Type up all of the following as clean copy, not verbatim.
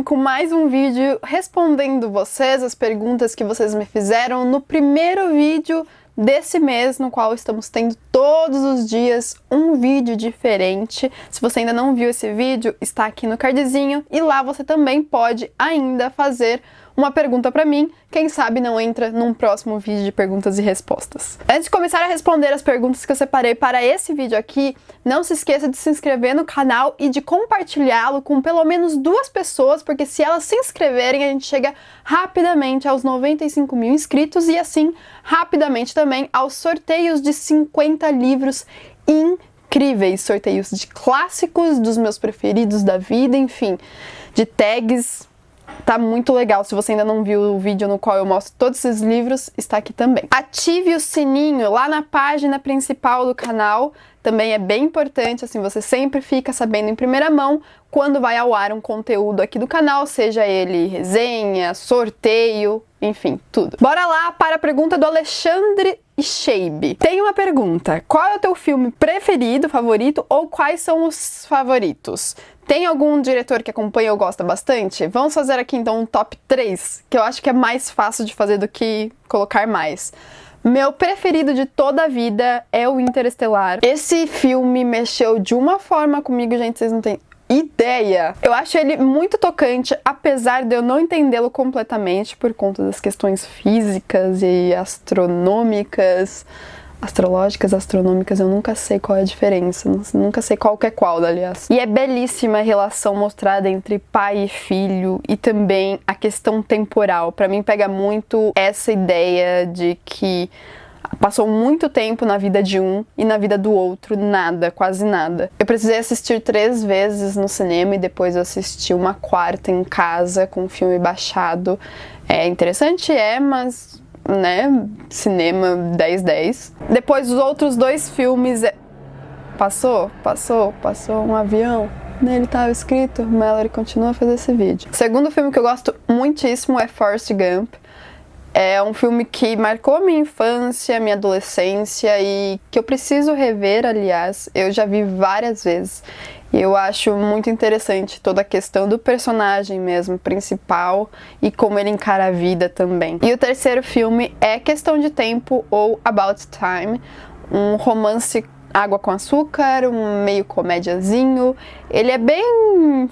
vim com mais um vídeo respondendo vocês, as perguntas que vocês me fizeram no primeiro vídeo desse mês, no qual estamos tendo todos os dias um vídeo diferente. Se você ainda não viu esse vídeo, está aqui no cardzinho e lá você também pode ainda fazer uma pergunta pra mim, quem sabe não entra num próximo vídeo de perguntas e respostas. Antes de começar a responder as perguntas que eu separei para esse vídeo aqui, não se esqueça de se inscrever no canal e de compartilhá-lo com pelo menos 2 pessoas, porque se elas se inscreverem, a gente chega rapidamente aos 95 mil inscritos e assim, rapidamente também aos sorteios de 50 livros incríveis, sorteios de clássicos, dos meus preferidos da vida, enfim, de tags. Tá muito legal. Se você ainda não viu o vídeo no qual eu mostro todos esses livros, está aqui também. Ative o sininho lá na página principal do canal. Também é bem importante, assim, você sempre fica sabendo em primeira mão quando vai ao ar um conteúdo aqui do canal, seja ele resenha, sorteio, enfim, tudo. Bora lá para a pergunta do Alexandre Sheibe. Tem uma pergunta: qual é o teu filme preferido, favorito, ou quais são os favoritos? Tem algum diretor que acompanha ou gosta bastante? Vamos fazer aqui então um top 3, que eu acho que é mais fácil de fazer do que colocar mais. Meu preferido de toda a vida é o Interestelar. Esse filme mexeu de uma forma comigo, gente, vocês não têm ideia. Eu acho ele muito tocante, apesar de eu não entendê-lo completamente por conta das questões físicas e astronômicas. Astrológicas, astronômicas, eu nunca sei qual é a diferença, nunca sei qual que é qual, aliás. E é belíssima a relação mostrada entre pai e filho e também a questão temporal. Pra mim pega muito essa ideia de que passou muito tempo na vida de um e na vida do outro nada, quase nada. Eu precisei assistir 3 vezes no cinema e depois eu assisti uma 4ª em casa com o filme baixado. É interessante, mas né, cinema 10/10. Depois os outros 2 filmes passou um avião, nele estava escrito Mallory continua a fazer esse vídeo. O segundo filme que eu gosto muitíssimo é Forrest Gump. É um filme que marcou a minha infância, minha adolescência e que eu preciso rever, aliás, eu já vi várias vezes. E eu acho muito interessante toda a questão do personagem mesmo, principal, e como ele encara a vida também. E o terceiro filme é Questão de Tempo, ou About Time, um romance água com açúcar, um meio comédiazinho. Ele é bem,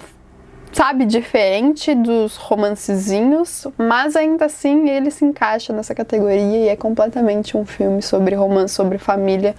sabe, diferente dos romancezinhos, mas ainda assim ele se encaixa nessa categoria e é completamente um filme sobre romance, sobre família,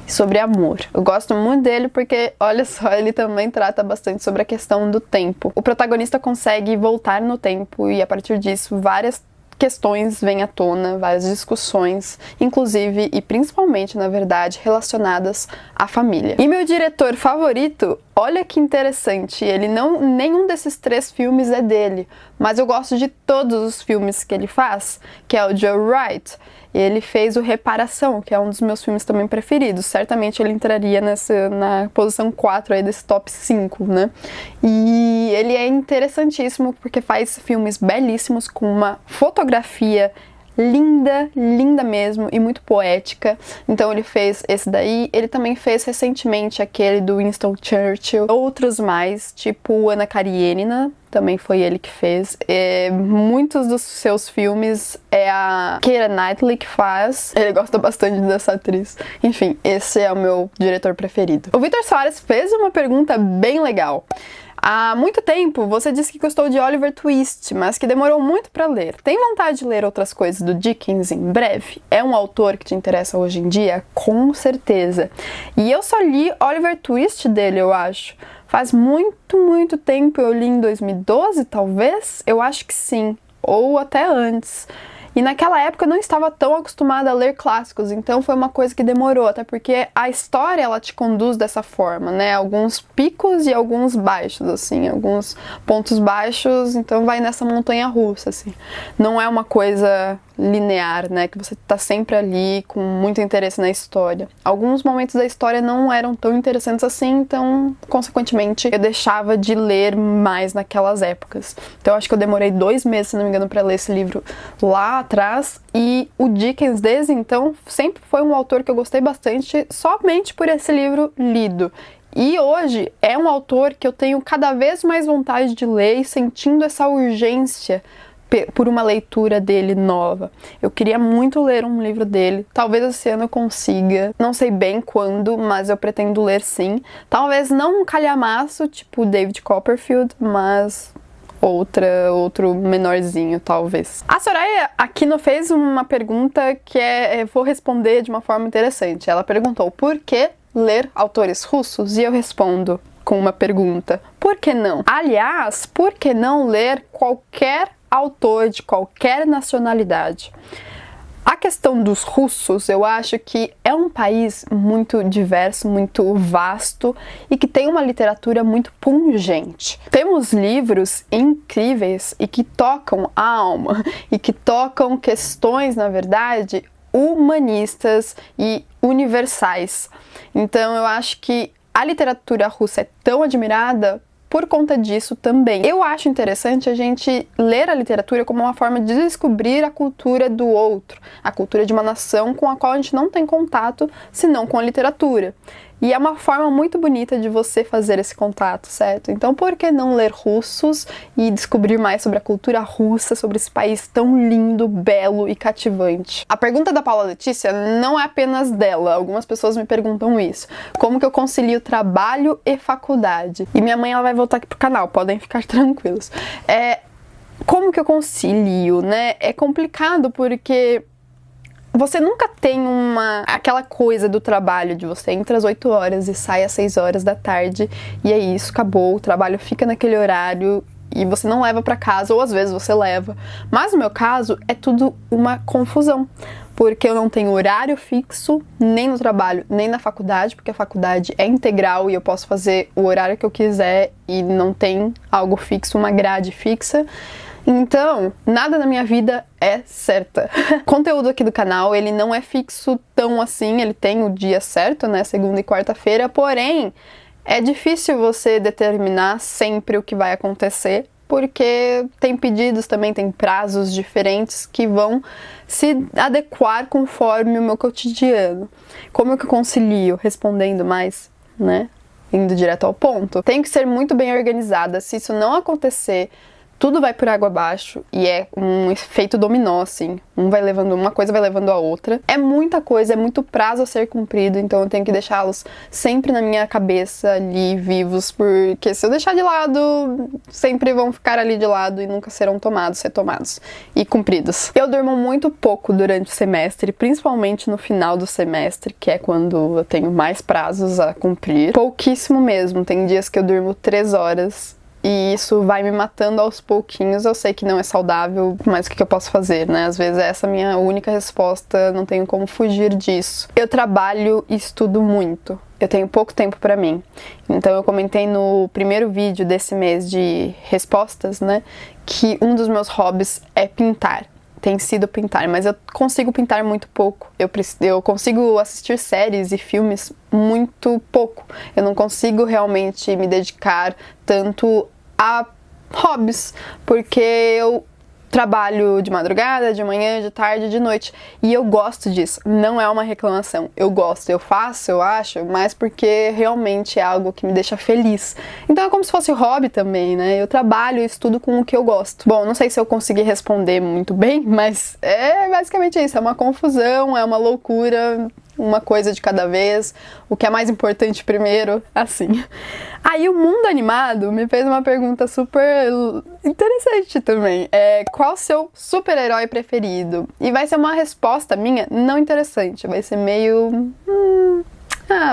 sobre amor. Eu gosto muito dele porque, olha só, ele também trata bastante sobre a questão do tempo. O protagonista consegue voltar no tempo e a partir disso várias questões vêm à tona, várias discussões, inclusive e principalmente, na verdade, relacionadas à família. E meu diretor favorito, olha que interessante, nenhum desses 3 filmes é dele, mas eu gosto de todos os filmes que ele faz, que é o Joe Wright. Ele fez o Reparação, que é um dos meus filmes também preferidos. Certamente ele entraria na posição 4 aí desse top 5, né? E ele é interessantíssimo porque faz filmes belíssimos com uma fotografia linda, linda mesmo, e muito poética. Então ele fez esse daí, ele também fez recentemente aquele do Winston Churchill, outros mais, tipo Ana Karenina, também foi ele que fez. Muitos dos seus filmes é a Keira Knightley que faz, ele gosta bastante dessa atriz. Enfim, esse é o meu diretor preferido. O Vitor Soares fez uma pergunta bem legal. Há muito tempo você disse que gostou de Oliver Twist, mas que demorou muito para ler. Tem vontade de ler outras coisas do Dickens em breve? É um autor que te interessa hoje em dia? Com certeza. E eu só li Oliver Twist dele, eu acho. Faz muito, muito tempo. Eu li em 2012, talvez? Eu acho que sim. Ou até antes. E naquela época eu não estava tão acostumada a ler clássicos, então foi uma coisa que demorou, até porque a história ela te conduz dessa forma, né? Alguns picos e alguns baixos, assim, alguns pontos baixos, então vai nessa montanha russa, assim. Não é uma coisa linear, né? Que você tá sempre ali com muito interesse na história. Alguns momentos da história não eram tão interessantes assim, então, consequentemente, eu deixava de ler mais naquelas épocas. Então, eu acho que eu demorei 2 meses, se não me engano, para ler esse livro lá atrás. E o Dickens, desde então, sempre foi um autor que eu gostei bastante, somente por esse livro lido. E hoje é um autor que eu tenho cada vez mais vontade de ler e sentindo essa urgência por uma leitura dele nova. Eu queria muito ler um livro dele, talvez esse ano eu consiga, não sei bem quando, mas eu pretendo ler sim. Talvez não um calhamaço, tipo David Copperfield, mas outro menorzinho, talvez. A Soraya Aquino fez uma pergunta que eu vou responder de uma forma interessante. Ela perguntou por que ler autores russos? E eu respondo com uma pergunta: por que não? Aliás, por que não ler qualquer autor de qualquer nacionalidade? A questão dos russos, eu acho que é um país muito diverso, muito vasto e que tem uma literatura muito pungente. Temos livros incríveis e que tocam a alma e que tocam questões, na verdade, humanistas e universais. Então eu acho que a literatura russa é tão admirada por conta disso também. Eu acho interessante a gente ler a literatura como uma forma de descobrir a cultura do outro, a cultura de uma nação com a qual a gente não tem contato, senão com a literatura. E é uma forma muito bonita de você fazer esse contato, certo? Então, por que não ler russos e descobrir mais sobre a cultura russa, sobre esse país tão lindo, belo e cativante? A pergunta da Paula Letícia não é apenas dela. Algumas pessoas me perguntam isso. Como que eu concilio trabalho e faculdade? E minha mãe, ela vai voltar aqui pro canal, podem ficar tranquilos. Como que eu concilio, né? É complicado porque você nunca tem aquela coisa do trabalho de você entra às 8 horas e sai às 6 horas da tarde e é isso, acabou, o trabalho fica naquele horário e você não leva pra casa, ou às vezes você leva. Mas no meu caso é tudo uma confusão, porque eu não tenho horário fixo nem no trabalho, nem na faculdade, porque a faculdade é integral e eu posso fazer o horário que eu quiser e não tem algo fixo, uma grade fixa. Então, nada na minha vida é certa. O conteúdo aqui do canal, ele não é fixo tão assim, ele tem o dia certo, né, segunda e quarta-feira, porém, é difícil você determinar sempre o que vai acontecer, porque tem pedidos também, tem prazos diferentes que vão se adequar conforme o meu cotidiano. Como que eu concilio? Respondendo mais, né, indo direto ao ponto. Tenho que ser muito bem organizada. Se isso não acontecer, tudo vai por água abaixo e é um efeito dominó, assim. Uma coisa vai levando a outra. É muita coisa, é muito prazo a ser cumprido, então eu tenho que deixá-los sempre na minha cabeça ali, vivos, porque se eu deixar de lado, sempre vão ficar ali de lado e nunca serão retomados e cumpridos. Eu durmo muito pouco durante o semestre, principalmente no final do semestre, que é quando eu tenho mais prazos a cumprir. Pouquíssimo mesmo, tem dias que eu durmo 3 horas. E isso vai me matando aos pouquinhos. Eu sei que não é saudável, mas o que eu posso fazer, né? Às vezes essa é a minha única resposta, não tenho como fugir disso. Eu trabalho e estudo muito. Eu tenho pouco tempo pra mim. Então eu comentei no primeiro vídeo desse mês de respostas, né? Que um dos meus hobbies é pintar. Tem sido pintar, mas eu consigo pintar muito pouco. Eu consigo assistir séries e filmes muito pouco. Eu não consigo realmente me dedicar tanto a hobbies, porque eu trabalho de madrugada, de manhã, de tarde, de noite. E eu gosto disso. Não é uma reclamação. Eu gosto, eu faço, eu acho, mas porque realmente é algo que me deixa feliz. Então é como se fosse hobby também, né? Eu trabalho e estudo com o que eu gosto. Bom, não sei se eu consegui responder muito bem, mas é basicamente isso. É uma confusão, é uma loucura, uma coisa de cada vez, o que é mais importante primeiro, assim. Aí o Mundo Animado me fez uma pergunta super interessante também. Qual o seu super-herói preferido? E vai ser uma resposta minha não interessante, vai ser meio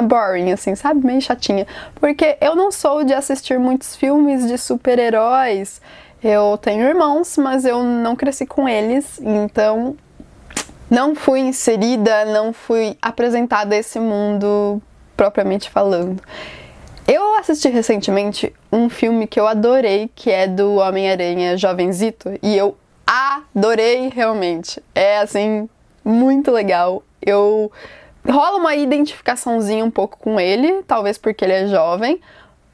boring, assim, sabe? Meio chatinha. Porque eu não sou de assistir muitos filmes de super-heróis. Eu tenho irmãos, mas eu não cresci com eles, então não fui inserida, não fui apresentada a esse mundo propriamente falando. Eu assisti recentemente um filme que eu adorei, que é do Homem-Aranha Jovenzito, e eu adorei realmente. É, assim, muito legal. Rola uma identificaçãozinha um pouco com ele, talvez porque ele é jovem,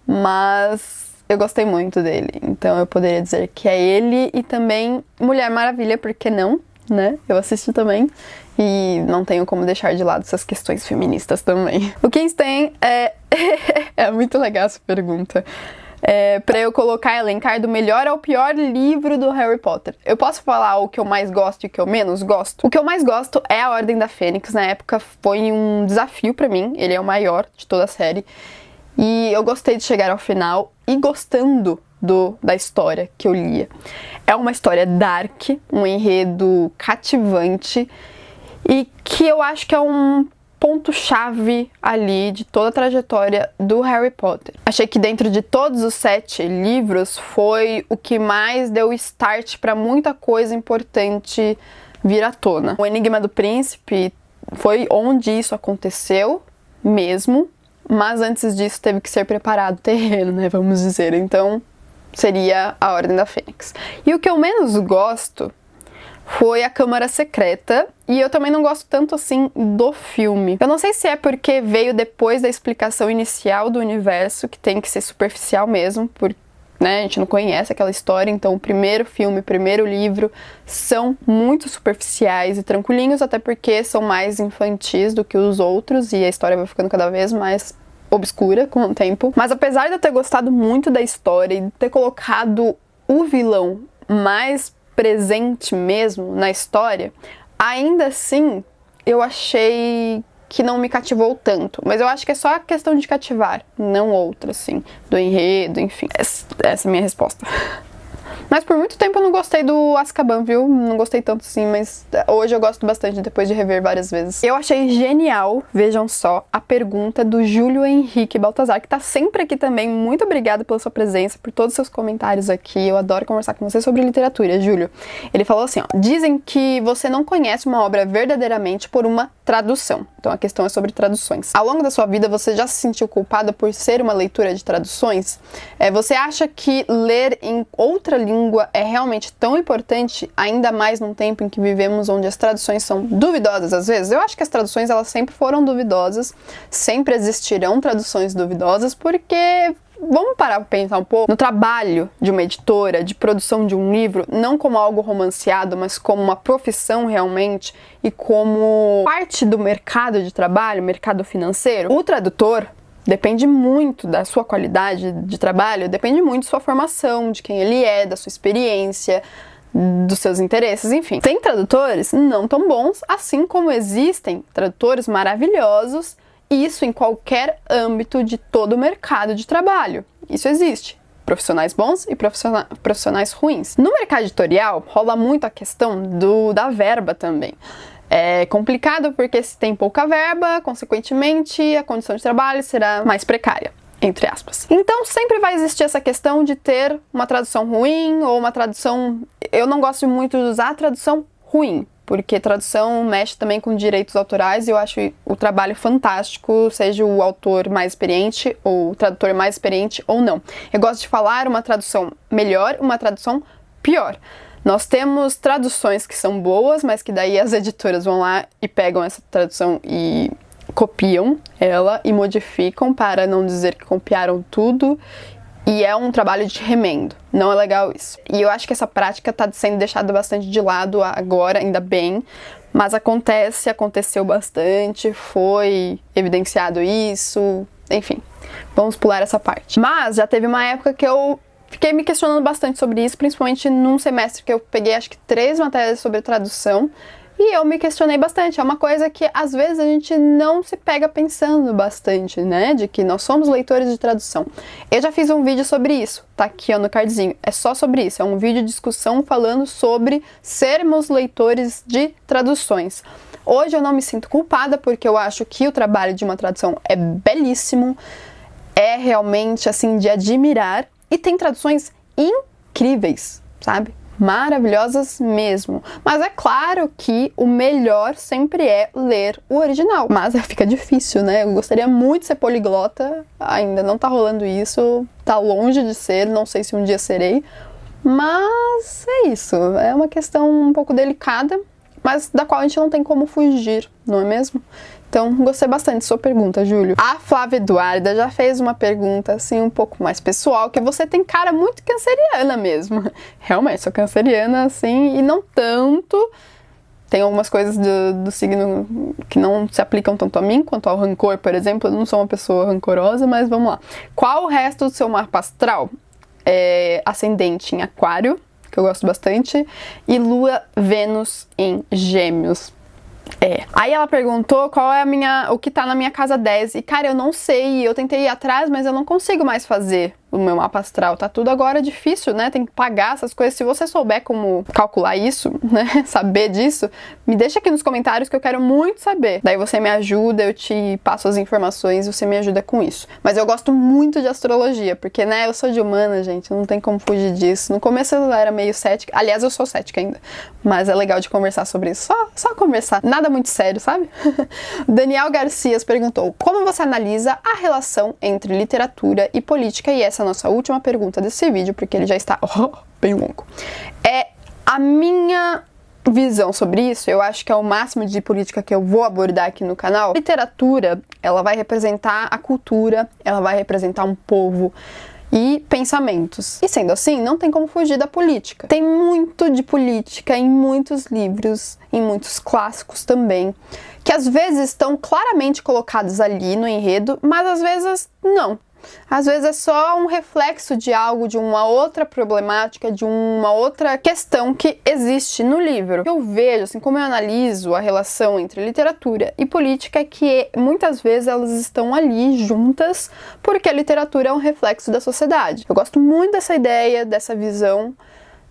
mas eu gostei muito dele. Então eu poderia dizer que é ele e também Mulher Maravilha, por que não? né? Eu assisti também. E não tenho como deixar de lado essas questões feministas também. O que tem é... é muito legal essa pergunta. Pra eu colocar, elencar do melhor ao pior livro do Harry Potter. Eu posso falar o que eu mais gosto e o que eu menos gosto? O que eu mais gosto é A Ordem da Fênix. Na época foi um desafio pra mim. Ele é o maior de toda a série. E eu gostei de chegar ao final e gostando da história que eu lia. É uma história dark, um enredo cativante e que eu acho que é um ponto-chave ali de toda a trajetória do Harry Potter. Achei que dentro de todos os 7 livros foi o que mais deu start para muita coisa importante vir à tona. O Enigma do Príncipe foi onde isso aconteceu mesmo, mas antes disso teve que ser preparado o terreno, né, vamos dizer. Então, seria A Ordem da Fênix. E o que eu menos gosto foi A Câmara Secreta, e eu também não gosto tanto assim do filme. Eu não sei se é porque veio depois da explicação inicial do universo, que tem que ser superficial mesmo, porque né, a gente não conhece aquela história, então o primeiro filme, o primeiro livro são muito superficiais e tranquilinhos, até porque são mais infantis do que os outros, e a história vai ficando cada vez mais obscura com o tempo. Mas apesar de eu ter gostado muito da história e de ter colocado o vilão mais presente mesmo na história, ainda assim eu achei que não me cativou tanto. Mas eu acho que é só a questão de cativar, não outra, assim, do enredo, enfim. Essa é a minha resposta. Mas por muito tempo eu não gostei do Azkaban, viu? Não gostei tanto assim, mas hoje eu gosto bastante depois de rever várias vezes. Eu achei genial, vejam só, a pergunta do Júlio Henrique Baltazar, que tá sempre aqui também. Muito obrigada pela sua presença, por todos os seus comentários aqui. Eu adoro conversar com você sobre literatura, Júlio. Ele falou assim, ó: dizem que você não conhece uma obra verdadeiramente por uma tradução. Então a questão é sobre traduções. Ao longo da sua vida, você já se sentiu culpada por ser uma leitura de traduções? Você acha que ler em outra língua é realmente tão importante, ainda mais num tempo em que vivemos onde as traduções são duvidosas às vezes? Eu acho que as traduções elas sempre foram duvidosas, sempre existirão traduções duvidosas, porque vamos parar para pensar um pouco no trabalho de uma editora, de produção de um livro, não como algo romanceado, mas como uma profissão realmente e como parte do mercado de trabalho, mercado financeiro. O tradutor depende muito da sua qualidade de trabalho, depende muito da sua formação, de quem ele é, da sua experiência, dos seus interesses, enfim. Tem tradutores não tão bons, assim como existem tradutores maravilhosos, e isso em qualquer âmbito de todo o mercado de trabalho. Isso existe. Profissionais bons e profissionais ruins. No mercado editorial, rola muito a questão da verba também. É complicado porque se tem pouca verba, consequentemente, a condição de trabalho será mais precária, entre aspas. Então sempre vai existir essa questão de ter uma tradução ruim ou uma tradução... Eu não gosto muito de usar a tradução ruim, porque tradução mexe também com direitos autorais e eu acho o trabalho fantástico, seja o autor mais experiente ou o tradutor mais experiente ou não. Eu gosto de falar uma tradução melhor, uma tradução pior. Nós temos traduções que são boas, mas que daí as editoras vão lá e pegam essa tradução e copiam ela e modificam para não dizer que copiaram tudo. E é um trabalho de remendo. Não é legal isso. E eu acho que essa prática está sendo deixada bastante de lado agora, ainda bem. Mas aconteceu bastante, foi evidenciado isso, enfim. Vamos pular essa parte. Mas já teve uma época que eu fiquei me questionando bastante sobre isso, principalmente num semestre que eu peguei acho que 3 matérias sobre tradução. E eu me questionei bastante, é uma coisa que às vezes a gente não se pega pensando bastante, né, de que nós somos leitores de tradução. Eu já fiz um vídeo sobre isso, tá aqui ó, no cardzinho, é só sobre isso, é um vídeo de discussão falando sobre sermos leitores de traduções. Hoje eu não me sinto culpada porque eu acho que o trabalho de uma tradução é belíssimo, é realmente assim de admirar e tem traduções incríveis, sabe? Maravilhosas mesmo. Mas é claro que o melhor sempre é ler o original. Mas fica difícil, né? Eu gostaria muito de ser poliglota, ainda não tá rolando isso, tá longe de ser, não sei se um dia serei. Mas é isso, é uma questão um pouco delicada, mas da qual a gente não tem como fugir, não é mesmo? Então, gostei bastante da sua pergunta, Júlio. A Flávia Eduarda já fez uma pergunta, assim, um pouco mais pessoal, que você tem cara muito canceriana mesmo. Realmente, sou canceriana, assim, e não tanto, tem algumas coisas do signo que não se aplicam tanto a mim quanto ao rancor, por exemplo. Eu não sou uma pessoa rancorosa, mas vamos lá. Qual o resto do seu mapa astral? Ascendente em Aquário, que eu gosto bastante, e Lua, Vênus em Gêmeos. Aí ela perguntou qual é o que tá na minha casa 10. E, cara, eu não sei. Eu tentei ir atrás, mas eu não consigo mais fazer o meu mapa astral. Tá tudo agora difícil, né? Tem que pagar essas coisas. Se você souber como calcular isso, né? Saber disso, me deixa aqui nos comentários que eu quero muito saber. Daí você me ajuda, eu te passo as informações e você me ajuda com isso. Mas eu gosto muito de astrologia, porque, né, eu sou de humana, gente. Não tem como fugir disso. No começo eu era meio cética. Aliás, eu sou cética ainda. Mas é legal de conversar sobre isso. Só conversar. Nada muito sério, sabe? Daniel Garcias perguntou: como você analisa a relação entre literatura e política? E essa é a nossa última pergunta desse vídeo, porque ele já está bem longo. A minha visão sobre isso, eu acho que é o máximo de política que eu vou abordar aqui no canal. Literatura, ela vai representar a cultura, ela vai representar um povo e pensamentos. E sendo assim, não tem como fugir da política. Tem muito de política em muitos livros, em muitos clássicos também, que às vezes estão claramente colocados ali no enredo, mas às vezes não. Às vezes é só um reflexo de algo, de uma outra problemática, de uma outra questão que existe no livro. Eu vejo, assim, como eu analiso a relação entre literatura e política, é que muitas vezes elas estão ali juntas porque a literatura é um reflexo da sociedade. Eu gosto muito dessa ideia, dessa visão.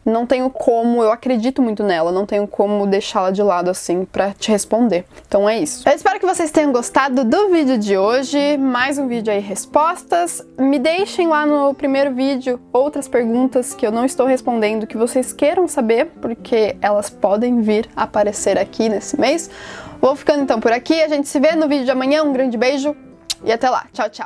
Não tenho como, eu acredito muito nela, não tenho como deixá-la de lado assim pra te responder. Então é isso. Eu espero que vocês tenham gostado do vídeo de hoje, mais um vídeo aí, respostas. Me deixem lá no primeiro vídeo outras perguntas que eu não estou respondendo, que vocês queiram saber, porque elas podem vir a aparecer aqui nesse mês. Vou ficando então por aqui, a gente se vê no vídeo de amanhã, um grande beijo e até lá. Tchau, tchau!